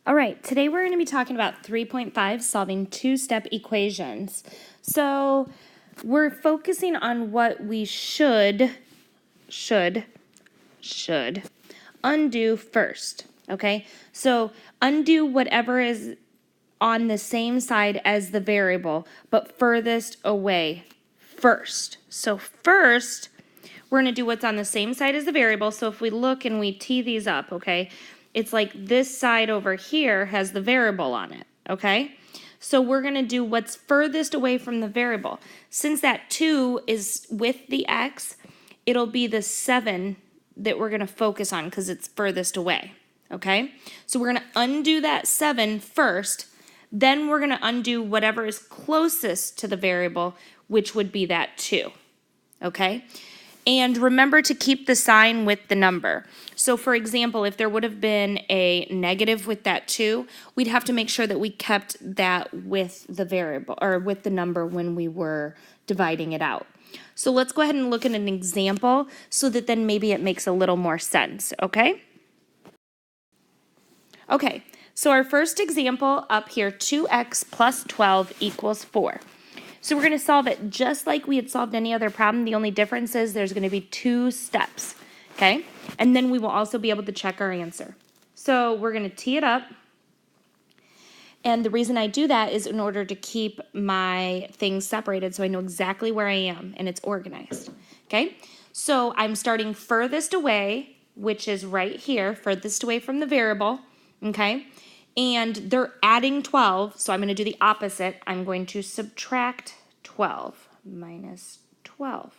All right, today we're going to be talking about 3.5, solving two-step equations. So we're focusing on what we should undo first, okay? So undo whatever is on the same side as the variable, but furthest away first. So first, we're going to do what's on the same side as the variable. So if we look and we tee these up, okay, it's like this side over here has the variable on it, okay? So we're going to do what's furthest away from the variable. Since that 2 is with the x, it'll be the 7 that we're going to focus on because it's furthest away, okay? So we're going to undo that 7 first, then we're going to undo whatever is closest to the variable, which would be that 2, okay? And remember to keep the sign with the number. So for example, if there would have been a negative with that 2, we'd have to make sure that we kept that with the variable or with the number when we were dividing it out. So let's go ahead and look at an example so that then maybe it makes a little more sense, okay? Okay, so our first example up here, 2x plus 12 equals 4. So we're going to solve it just like we had solved any other problem. The only difference is there's going to be 2 steps, okay? And then we will also be able to check our answer. So we're going to tee it up. And the reason I do that is in order to keep my things separated so I know exactly where I am and it's organized, okay? So I'm starting furthest away, which is right here, furthest away from the variable, okay? And they're adding 12, so I'm going to do the opposite. I'm going to subtract 12 minus 12,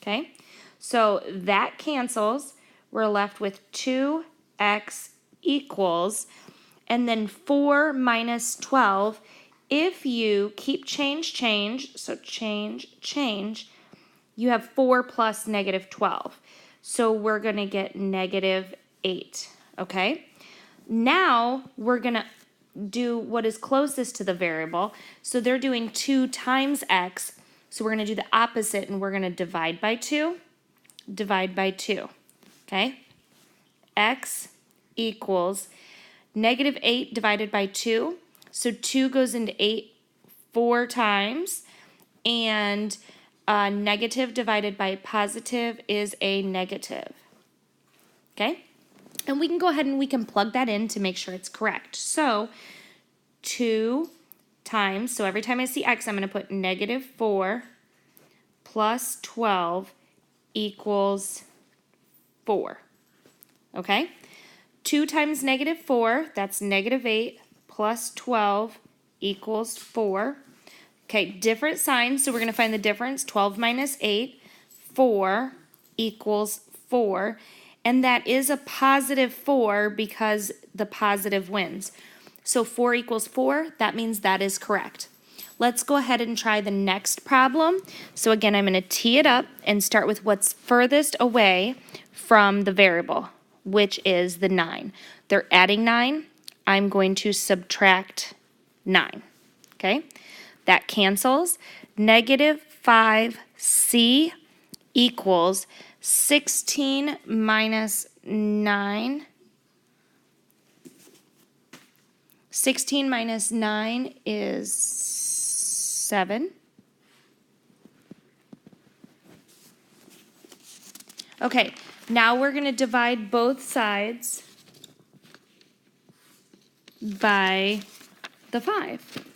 okay? So that cancels. We're left with 2x equals, and then 4 minus 12. If you keep change, so change, you have 4 plus negative 12. So we're going to get negative 8, okay? Now we're going to do what is closest to the variable. So they're doing 2 times x. So we're going to do the opposite and we're going to divide by 2. Divide by 2. Okay? X equals negative 8 divided by 2. So 2 goes into 8 4 times. And negative divided by positive is a negative. Okay? And we can go ahead and we can plug that in to make sure it's correct. So 2 times, so every time I see x, I'm going to put negative 4 plus 12 equals 4. Okay? 2 times negative 4, that's negative 8 plus 12 equals 4. Okay, different signs, so we're going to find the difference. 12 minus 8, 4 equals 4. And that is a positive 4 because the positive wins. So 4 equals 4, that means that is correct. Let's go ahead and try the next problem. So again, I'm going to tee it up and start with what's furthest away from the variable, which is the 9. They're adding 9. I'm going to subtract 9. Okay? That cancels. Negative 5c equals 16 minus 9. 16 minus 9 is 7. Okay, now we're going to divide both sides by the 5.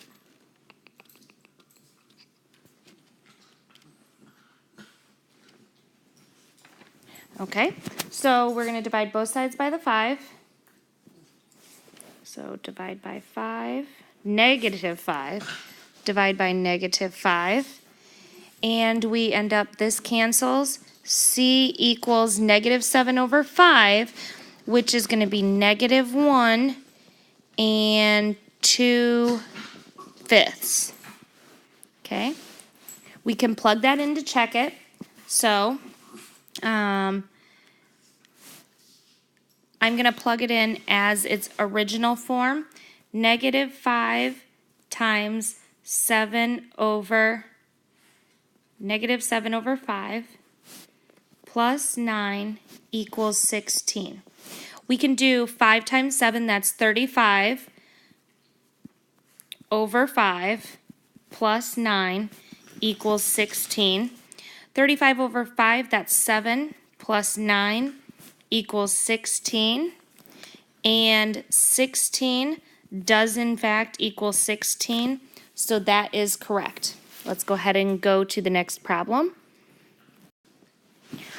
Okay, so we're going to divide both sides by the 5. So divide by 5, negative 5, divide by negative 5, and we end up, this cancels, c equals negative 7 over 5, which is going to be negative 1 and 2/5. Okay, we can plug that in to check it. So I'm going to plug it in as its original form. Negative 5 times 7 over negative 7 over 5 plus 9 equals 16. We can do 5 times 7, that's 35. over 5 plus 9 equals 16. 35 over 5, that's 7 plus 9 equals 16. And 16 does in fact equal 16, so that is correct. Let's go ahead and go to the next problem.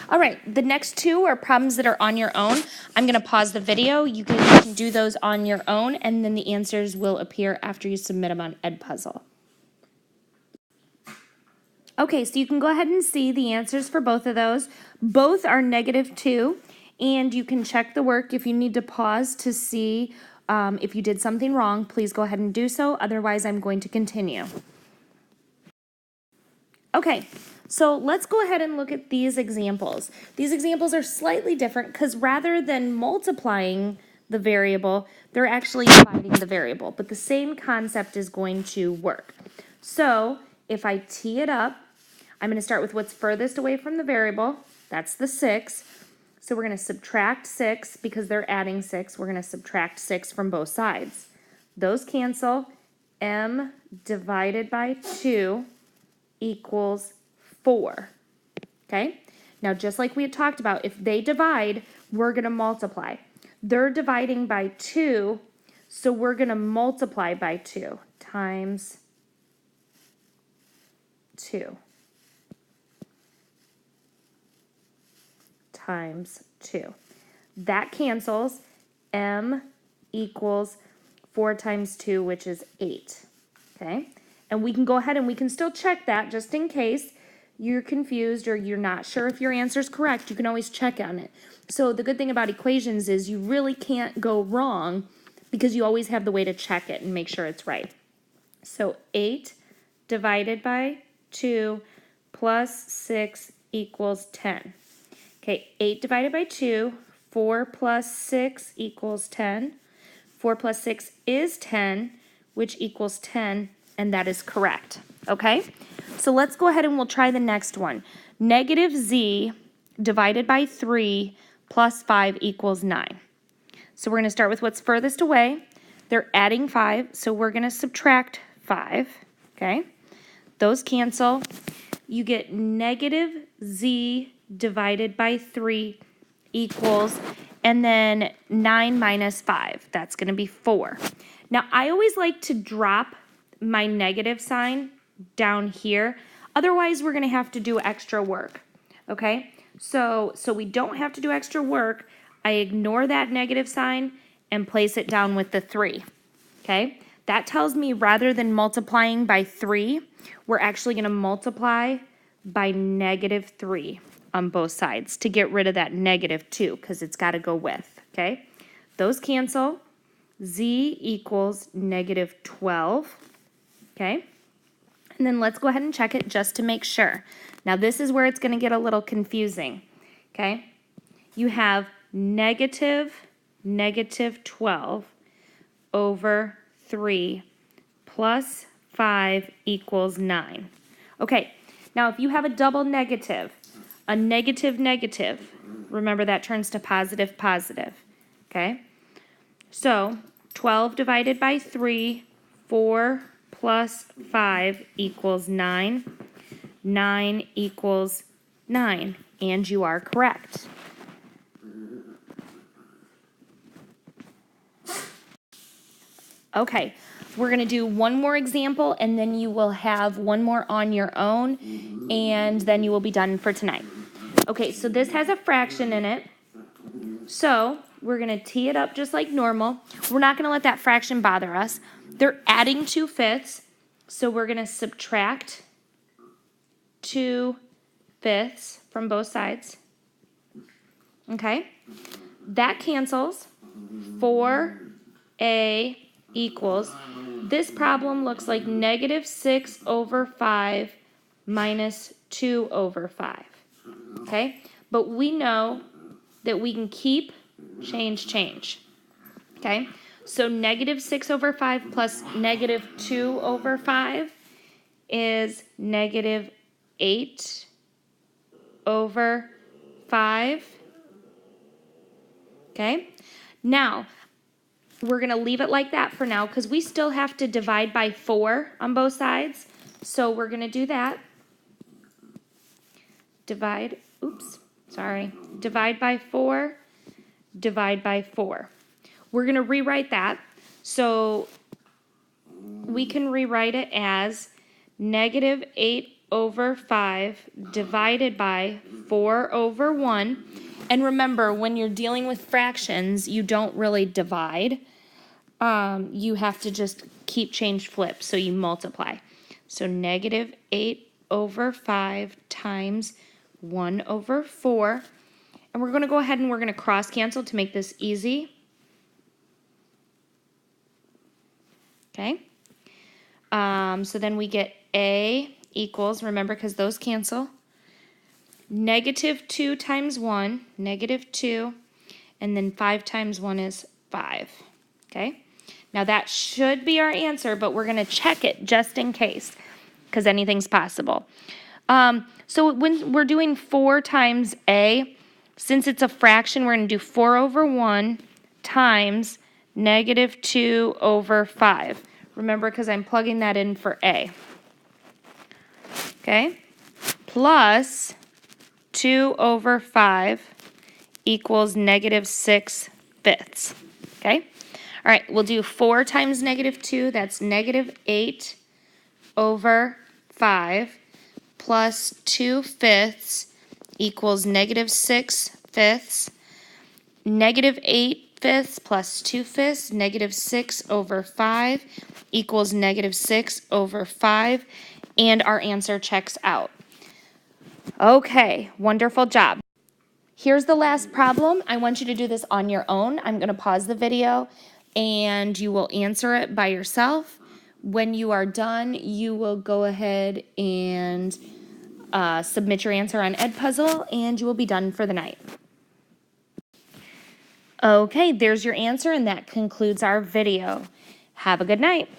All right, the next two are problems that are on your own. I'm going to pause the video. You can do those on your own, and then the answers will appear after you submit them on Edpuzzle. Okay, so you can go ahead and see the answers for both of those. Both are -2, and you can check the work. If you need to pause to see if you did something wrong, please go ahead and do so. Otherwise, I'm going to continue. Okay, so let's go ahead and look at these examples. These examples are slightly different because rather than multiplying the variable, they're actually dividing the variable, but the same concept is going to work. So if I tee it up, I'm going to start with what's furthest away from the variable. That's the 6. So we're going to subtract 6 because they're adding 6. We're going to subtract 6 from both sides. Those cancel. M divided by 2 equals 4. Okay? Now, just like we had talked about, if they divide, we're going to multiply. They're dividing by 2, so we're going to multiply by 2 times 2 times 2. That cancels. M equals 4 times 2, which is 8. Okay? And we can go ahead and we can still check that just in case you're confused or you're not sure if your answer is correct. You can always check on it. So the good thing about equations is you really can't go wrong because you always have the way to check it and make sure it's right. So 8 divided by 2 plus 6 equals 10. Okay, 8 divided by 2, 4 plus 6 equals 10. 4 plus 6 is 10, which equals 10. And that is correct, okay? So let's go ahead and we'll try the next one. -z divided by 3 plus 5 equals 9. So we're going to start with what's furthest away. They're adding 5, so we're going to subtract 5, okay? Those cancel. You get -z divided by 3 equals, and then 9 minus 5. That's going to be 4. Now, I always like to drop my negative sign down here. Otherwise, we're going to have to do extra work, okay? So we don't have to do extra work. I ignore that negative sign and place it down with the 3, okay? That tells me rather than multiplying by 3, we're actually going to multiply by -3 on both sides to get rid of that -2 because it's got to go with, okay? Those cancel. Z equals -12. Okay, and then let's go ahead and check it just to make sure. Now this is where it's going to get a little confusing, okay? You have -12 over 3 plus 5 equals 9. Okay, now if you have a double negative, a negative, remember that turns to positive, okay? So 12 divided by 3, 4 plus 5 equals 9. 9 equals 9, and you are correct. Okay, we're going to do one more example, and then you will have one more on your own, and then you will be done for tonight. Okay, so this has a fraction in it, so we're going to tee it up just like normal. We're not going to let that fraction bother us. They're adding 2/5, so we're going to subtract 2/5 from both sides. Okay? That cancels. 4a equals, this problem looks like -6 over 5 minus 2 over 5. Okay? But we know that we can keep, change. Okay? So -6 over 5 plus -2 over 5 is -8 over 5. Okay? Now, we're going to leave it like that for now because we still have to divide by 4 on both sides. So we're going to do that. Divide by 4, divide by 4. We're going to rewrite that. So we can rewrite it as negative 8 over 5 divided by 4 over 1. And remember, when you're dealing with fractions, you don't really divide. You have to just keep change flip, so you multiply. So negative 8 over 5 times 1 over 4. And we're going to go ahead and we're going to cross cancel to make this easy. Okay. So then we get A equals, remember, because those cancel, negative 2 times 1, negative 2, and then 5 times 1 is 5. Okay. Now that should be our answer, but we're going to check it just in case, because anything's possible. So when we're doing 4 times A, since it's a fraction, we're going to do 4 over 1 times negative 2 over 5. Remember, because I'm plugging that in for A. Okay? Plus 2 over 5 equals negative 6/5. Okay? All right, we'll do 4 times negative 2. That's negative 8 over 5 plus 2/5 equals negative 6/5. Negative 8/5 plus 2/5, negative 6 over 5 equals negative 6 over 5. And our answer checks out. Okay, wonderful job. Here's the last problem. I want you to do this on your own. I'm going to pause the video and you will answer it by yourself. When you are done, you will go ahead and submit your answer on Edpuzzle and you will be done for the night. Okay, there's your answer and that concludes our video. Have a good night.